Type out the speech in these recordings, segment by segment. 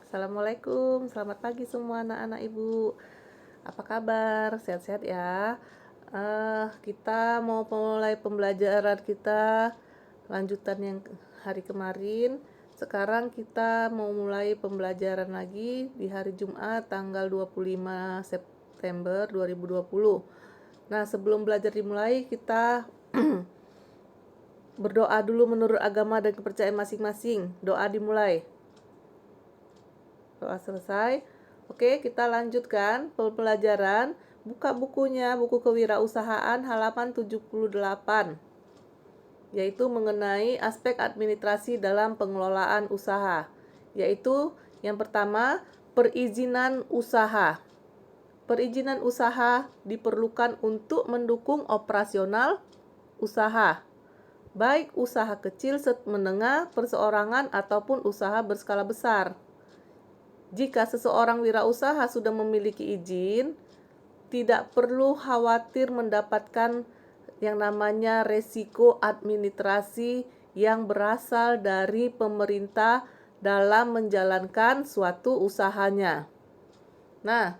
Assalamualaikum, selamat pagi semua anak-anak ibu. Apa kabar? Sehat-sehat ya? Kita mau mulai pembelajaran kita lanjutan yang hari kemarin. Sekarang kita mau mulai pembelajaran lagi di hari Jumat tanggal 25 September 2020. Nah, sebelum belajar dimulai, kita berdoa dulu menurut agama dan kepercayaan masing-masing. Doa dimulai. Doa selesai. Oke, kita lanjutkan pembelajaran. Buka bukunya, buku kewirausahaan halaman 78, yaitu mengenai aspek administrasi dalam pengelolaan usaha. Yaitu yang pertama, perizinan usaha. Perizinan usaha diperlukan untuk mendukung operasional usaha, baik usaha kecil, menengah, perseorangan, ataupun usaha berskala besar. Jika seseorang wirausaha sudah memiliki izin, tidak perlu khawatir mendapatkan yang namanya resiko administrasi yang berasal dari pemerintah dalam menjalankan suatu usahanya. Nah,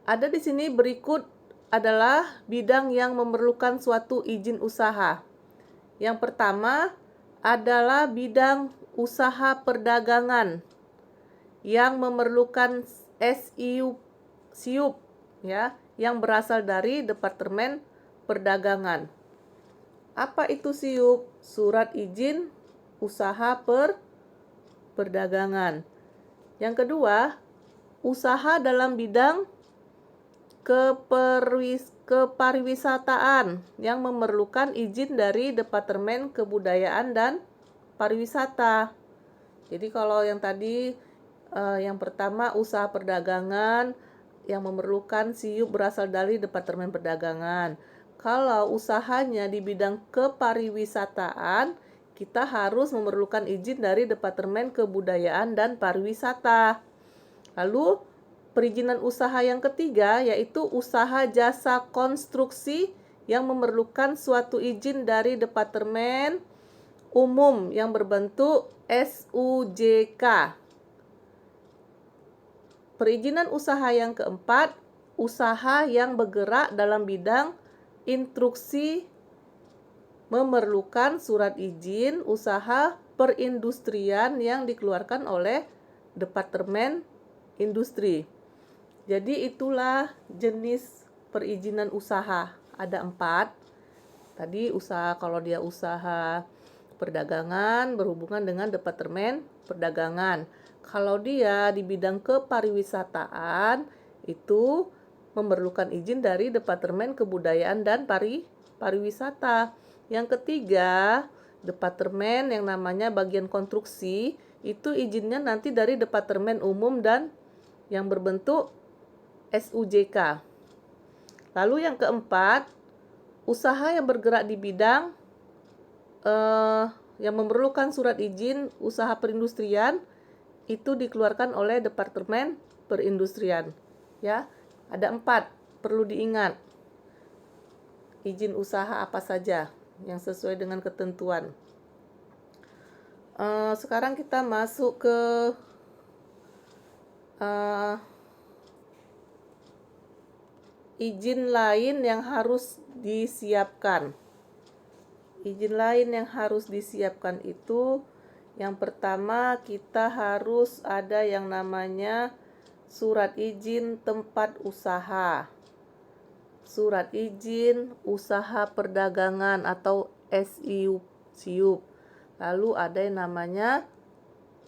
ada di sini berikut adalah bidang yang memerlukan suatu izin usaha. Yang pertama adalah bidang usaha perdagangan yang memerlukan SIUP ya, yang berasal dari Departemen Perdagangan. Apa itu SIUP? Surat izin usaha perdagangan. Yang kedua, usaha dalam bidang kepariwisataan yang memerlukan izin dari Departemen Kebudayaan dan Pariwisata. Jadi kalau yang tadi yang pertama usaha perdagangan yang memerlukan SIUP berasal dari Departemen Perdagangan. Kalau usahanya di bidang kepariwisataan, kita harus memerlukan izin dari Departemen Kebudayaan dan Pariwisata. Lalu perizinan usaha yang ketiga yaitu usaha jasa konstruksi yang memerlukan suatu izin dari Departemen Umum yang berbentuk SUJK. Perizinan usaha yang keempat, usaha yang bergerak dalam bidang instruksi memerlukan surat izin usaha perindustrian yang dikeluarkan oleh Departemen Industri. Jadi itulah jenis perizinan usaha. Ada 4. Tadi usaha, kalau dia usaha perdagangan berhubungan dengan Departemen Perdagangan. Kalau dia di bidang kepariwisataan itu memerlukan izin dari Departemen Kebudayaan dan Pariwisata. Yang ketiga, departemen yang namanya bagian konstruksi itu izinnya nanti dari Departemen Umum dan yang berbentuk SUJK. Lalu yang keempat, usaha yang bergerak di bidang yang memerlukan surat izin usaha perindustrian itu dikeluarkan oleh Departemen Perindustrian. Ya, ada 4 perlu diingat. Izin usaha apa saja yang sesuai dengan ketentuan. Sekarang kita masuk ke izin lain yang harus disiapkan. Izin lain yang harus disiapkan itu yang pertama kita harus ada yang namanya surat izin tempat usaha, surat izin usaha perdagangan atau SIUP. Lalu ada yang namanya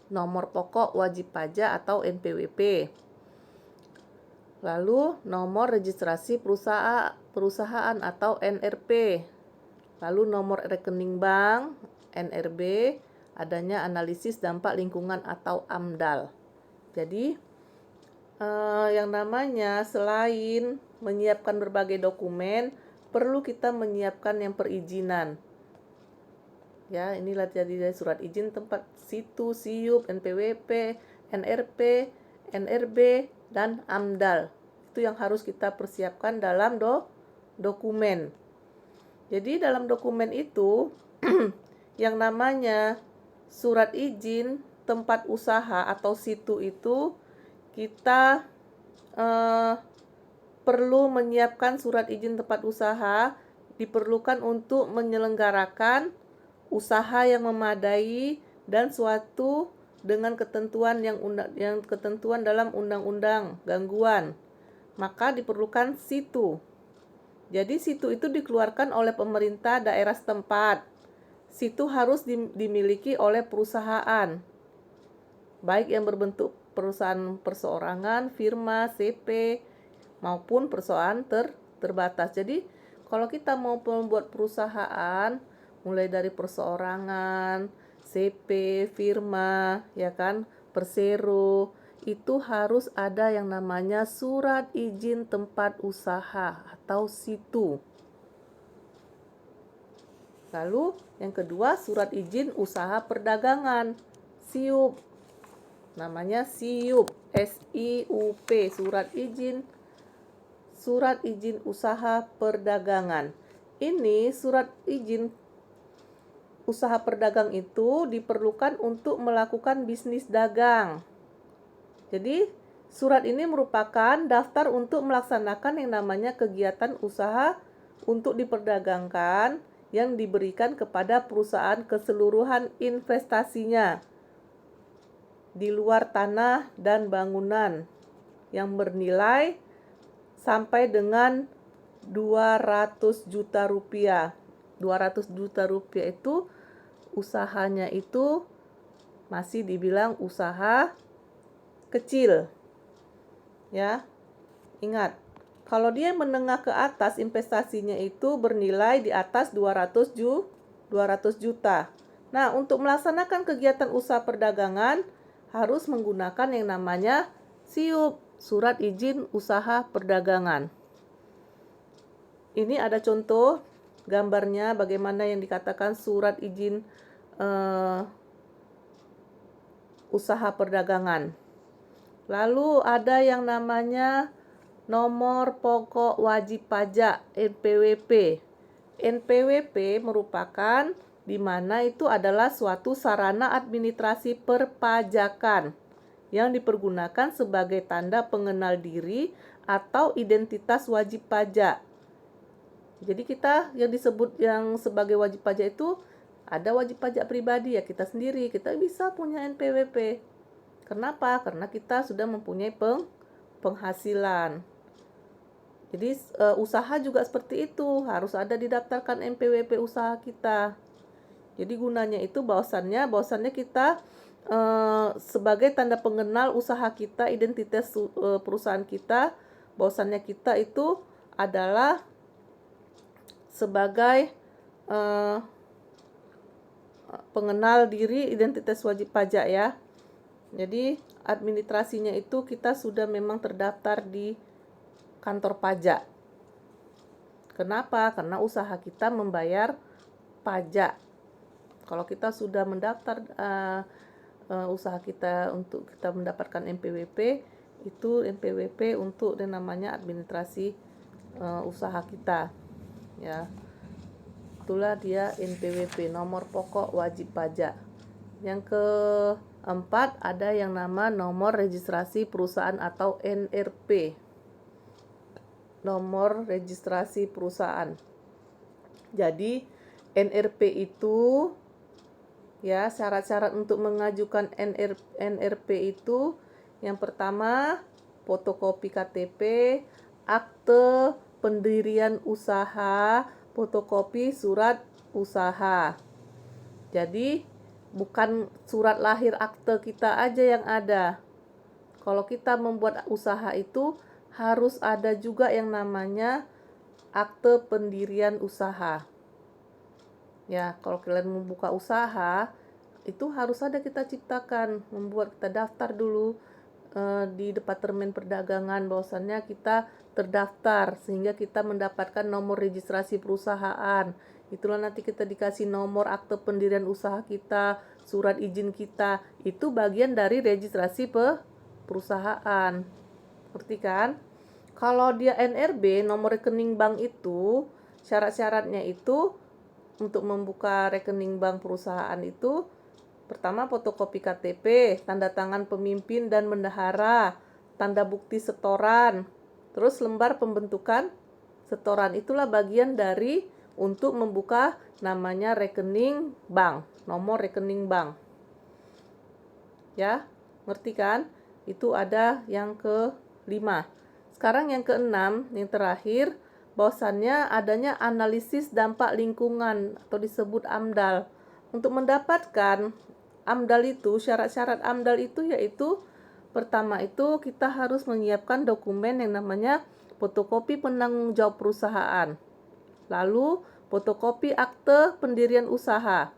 nomor pokok wajib pajak atau NPWP. Lalu nomor registrasi perusahaan atau NRP. Lalu nomor rekening bank, NRB, adanya analisis dampak lingkungan atau AMDAL. Jadi yang namanya selain menyiapkan berbagai dokumen, perlu kita menyiapkan yang perizinan. Ya, inilah jadi surat izin tempat situ, SIUP, NPWP, NRP, NRB, dan AMDAL. Itu yang harus kita persiapkan dalam dokumen. Jadi dalam dokumen itu yang namanya surat izin tempat usaha atau situ itu kita perlu menyiapkan surat izin tempat usaha, diperlukan untuk menyelenggarakan usaha yang memadai dan suatu dengan ketentuan yang ketentuan dalam undang-undang gangguan. Maka diperlukan situ. Jadi situ itu dikeluarkan oleh pemerintah daerah setempat. Situ harus dimiliki oleh perusahaan, baik yang berbentuk perusahaan perseorangan, firma, CP, maupun perusahaan terbatas. Jadi kalau kita mau membuat perusahaan, mulai dari perseorangan, CP, firma, ya kan, persero, itu harus ada yang namanya surat izin tempat usaha atau situ. Lalu yang kedua, surat izin usaha perdagangan, SIUP. Namanya SIUP, SIUP, surat izin usaha perdagangan. Ini surat izin usaha perdagang itu diperlukan untuk melakukan bisnis dagang. Jadi, surat ini merupakan daftar untuk melaksanakan yang namanya kegiatan usaha untuk diperdagangkan yang diberikan kepada perusahaan keseluruhan investasinya di luar tanah dan bangunan yang bernilai sampai dengan 200 juta rupiah. 200 juta rupiah itu usahanya itu masih dibilang usaha kecil. Ya. Ingat, kalau dia menengah ke atas, investasinya itu bernilai di atas 200 juta. Nah, untuk melaksanakan kegiatan usaha perdagangan harus menggunakan yang namanya SIUP, surat izin usaha perdagangan. Ini ada contoh gambarnya bagaimana yang dikatakan surat izin usaha perdagangan. Lalu ada yang namanya nomor pokok wajib pajak NPWP. NPWP merupakan di mana itu adalah suatu sarana administrasi perpajakan yang dipergunakan sebagai tanda pengenal diri atau identitas wajib pajak. Jadi kita yang disebut yang sebagai wajib pajak itu ada wajib pajak pribadi ya kita sendiri, kita bisa punya NPWP. Kenapa? Karena kita sudah mempunyai penghasilan. Jadi usaha juga seperti itu, harus ada didaftarkan NPWP usaha kita. Jadi gunanya itu bahwasannya kita sebagai tanda pengenal usaha kita, identitas perusahaan kita, bahwasannya kita itu adalah sebagai pengenal diri, identitas wajib pajak ya. Jadi administrasinya itu kita sudah memang terdaftar di kantor pajak. Kenapa? Karena usaha kita membayar pajak. Kalau kita sudah mendaftar usaha kita untuk kita mendapatkan NPWP, itu NPWP untuk yang namanya administrasi usaha kita. Ya. Itulah dia NPWP, nomor pokok wajib pajak. Yang keempat ada yang nama nomor registrasi perusahaan atau NRP. Nomor registrasi perusahaan. Jadi NRP itu ya syarat-syarat untuk mengajukan NRP itu yang pertama fotokopi KTP, akte pendirian usaha, fotokopi surat usaha. Jadi bukan surat lahir akte kita aja yang ada. Kalau kita membuat usaha itu harus ada juga yang namanya akte pendirian usaha. Ya, kalau kalian membuka usaha, itu harus ada kita ciptakan, kita daftar dulu di Departemen Perdagangan, bahwasannya kita terdaftar sehingga kita mendapatkan nomor registrasi perusahaan. Itulah nanti kita dikasih nomor akte pendirian usaha kita, surat izin kita. Itu bagian dari registrasi perusahaan. Ngerti kan? Kalau dia NRB, nomor rekening bank itu, syarat-syaratnya itu untuk membuka rekening bank perusahaan itu Pertama, fotokopi KTP, tanda tangan pemimpin dan bendahara, tanda bukti setoran, terus lembar pembentukan setoran. Itulah bagian dari untuk membuka namanya rekening bank, nomor rekening bank. Ya, ngerti kan? Itu ada yang ke-5. Sekarang yang ke-6, yang terakhir, bahwasannya adanya analisis dampak lingkungan atau disebut AMDAL. Untuk mendapatkan AMDAL itu, syarat-syarat AMDAL itu yaitu pertama itu kita harus menyiapkan dokumen yang namanya fotokopi penanggung jawab perusahaan. Lalu fotokopi akte pendirian usaha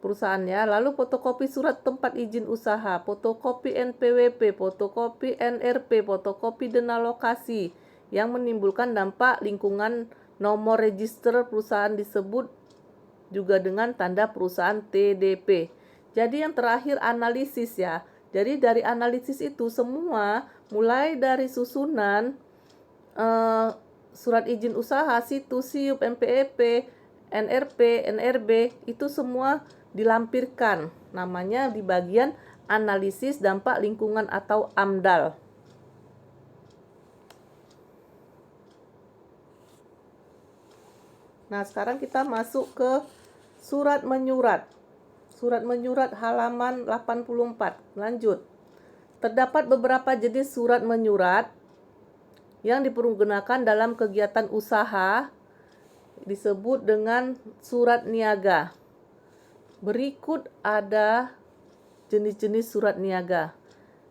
perusahaannya, lalu fotokopi surat tempat izin usaha, fotokopi NPWP, fotokopi NRP, fotokopi dana lokasi yang menimbulkan dampak lingkungan. Nomor register perusahaan disebut juga dengan tanda perusahaan TDP. Jadi yang terakhir analisis ya. Jadi dari analisis itu semua mulai dari susunan surat izin usaha, situs, SIUP, NPWP, NRP, NRB itu semua dilampirkan. Namanya di bagian analisis dampak lingkungan atau AMDAL. Nah, sekarang kita masuk ke surat menyurat. Surat menyurat halaman 84. Lanjut. Terdapat beberapa jenis surat menyurat yang dipergunakan dalam kegiatan usaha disebut dengan surat niaga. Berikut ada jenis-jenis surat niaga.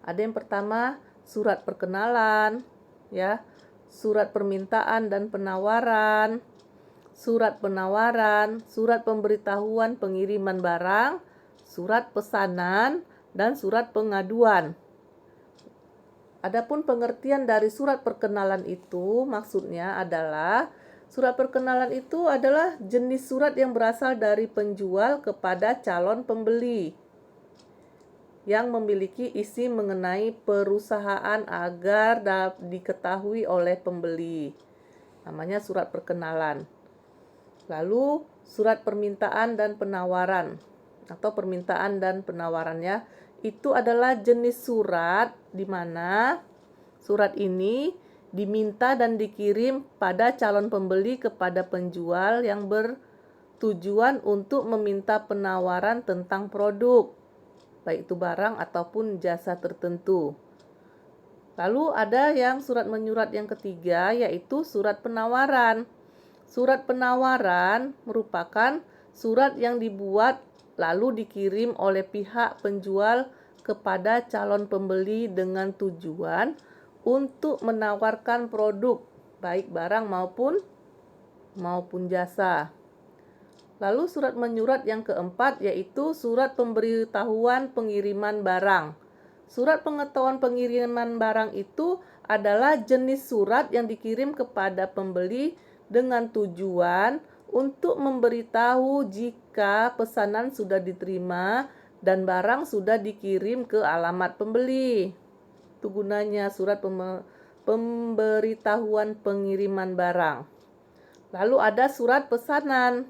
Ada yang pertama, surat perkenalan, ya, surat permintaan dan penawaran, surat penawaran, surat pemberitahuan pengiriman barang, surat pesanan, dan surat pengaduan. Adapun pengertian dari surat perkenalan itu maksudnya adalah surat perkenalan itu adalah jenis surat yang berasal dari penjual kepada calon pembeli yang memiliki isi mengenai perusahaan agar diketahui oleh pembeli. Namanya surat perkenalan. Lalu surat permintaan dan penawaran atau permintaan dan penawarannya itu adalah jenis surat di mana surat ini diminta dan dikirim pada calon pembeli kepada penjual yang bertujuan untuk meminta penawaran tentang produk, baik itu barang ataupun jasa tertentu. Lalu ada yang surat menyurat yang ketiga, yaitu surat penawaran. Surat penawaran merupakan surat yang dibuat lalu dikirim oleh pihak penjual kepada calon pembeli dengan tujuan untuk menawarkan produk, baik barang maupun jasa. Lalu surat menyurat yang keempat yaitu surat pemberitahuan pengiriman barang. Surat pengetahuan pengiriman barang itu adalah jenis surat yang dikirim kepada pembeli dengan tujuan untuk memberitahu jika pesanan sudah diterima dan barang sudah dikirim ke alamat pembeli. Itu gunanya surat pemberitahuan pengiriman barang. Lalu ada surat pesanan.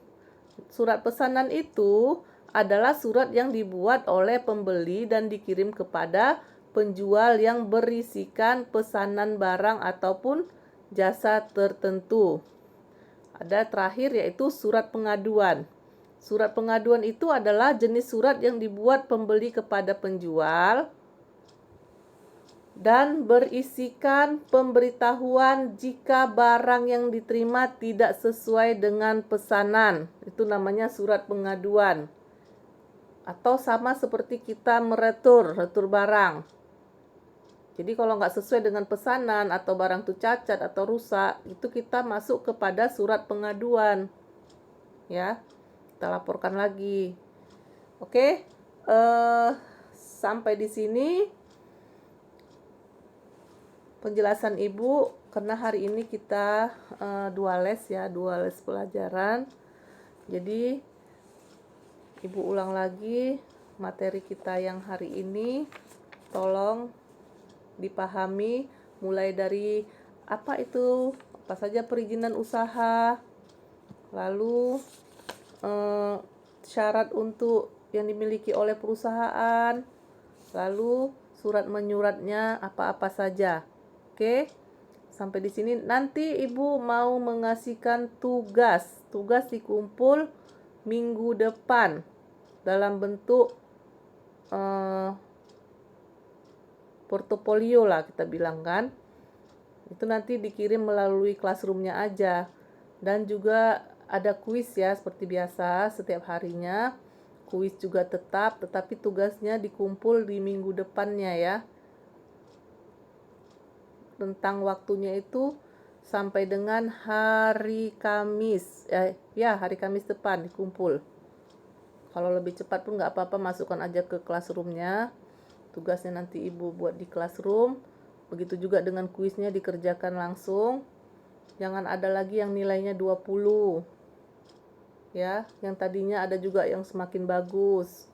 Surat pesanan itu adalah surat yang dibuat oleh pembeli dan dikirim kepada penjual yang berisikan pesanan barang ataupun jasa tertentu. Ada terakhir yaitu surat pengaduan. Surat pengaduan itu adalah jenis surat yang dibuat pembeli kepada penjual dan berisikan pemberitahuan jika barang yang diterima tidak sesuai dengan pesanan. Itu namanya surat pengaduan. Atau sama seperti kita retur barang. Jadi kalau nggak sesuai dengan pesanan atau barang itu cacat atau rusak, itu kita masuk kepada surat pengaduan. Ya, kita laporkan lagi. Oke, sampai di sini penjelasan Ibu, karena hari ini kita dua les pelajaran. Jadi Ibu ulang lagi materi kita yang hari ini. Tolong dipahami mulai dari apa saja perizinan usaha, lalu syarat untuk yang dimiliki oleh perusahaan, lalu surat menyuratnya apa-apa saja. Oke, sampai di sini. Nanti Ibu mau mengasihkan tugas. Tugas dikumpul minggu depan dalam bentuk portofolio lah kita bilang kan. Itu nanti dikirim melalui classroomnya aja. Dan juga ada kuis ya seperti biasa setiap harinya. Kuis juga tetap, tetapi tugasnya dikumpul di minggu depannya ya. Tentang waktunya itu sampai dengan hari Kamis. Hari Kamis depan dikumpul. Kalau lebih cepat pun nggak apa-apa, masukkan aja ke classroomnya. Tugasnya nanti Ibu buat di classroom. Begitu juga dengan kuisnya dikerjakan langsung. Jangan ada lagi yang nilainya 20. Ya, yang tadinya ada juga yang semakin bagus.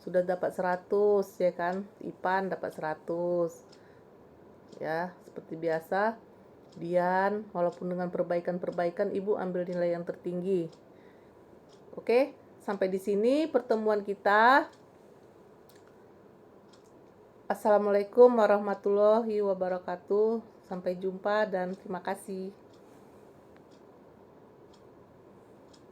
Sudah dapat 100 ya kan? IPAN dapat 100. Ya, seperti biasa. Dian, walaupun dengan perbaikan-perbaikan Ibu ambil nilai yang tertinggi. Oke, sampai di sini pertemuan kita. Assalamualaikum warahmatullahi wabarakatuh. Sampai jumpa dan terima kasih.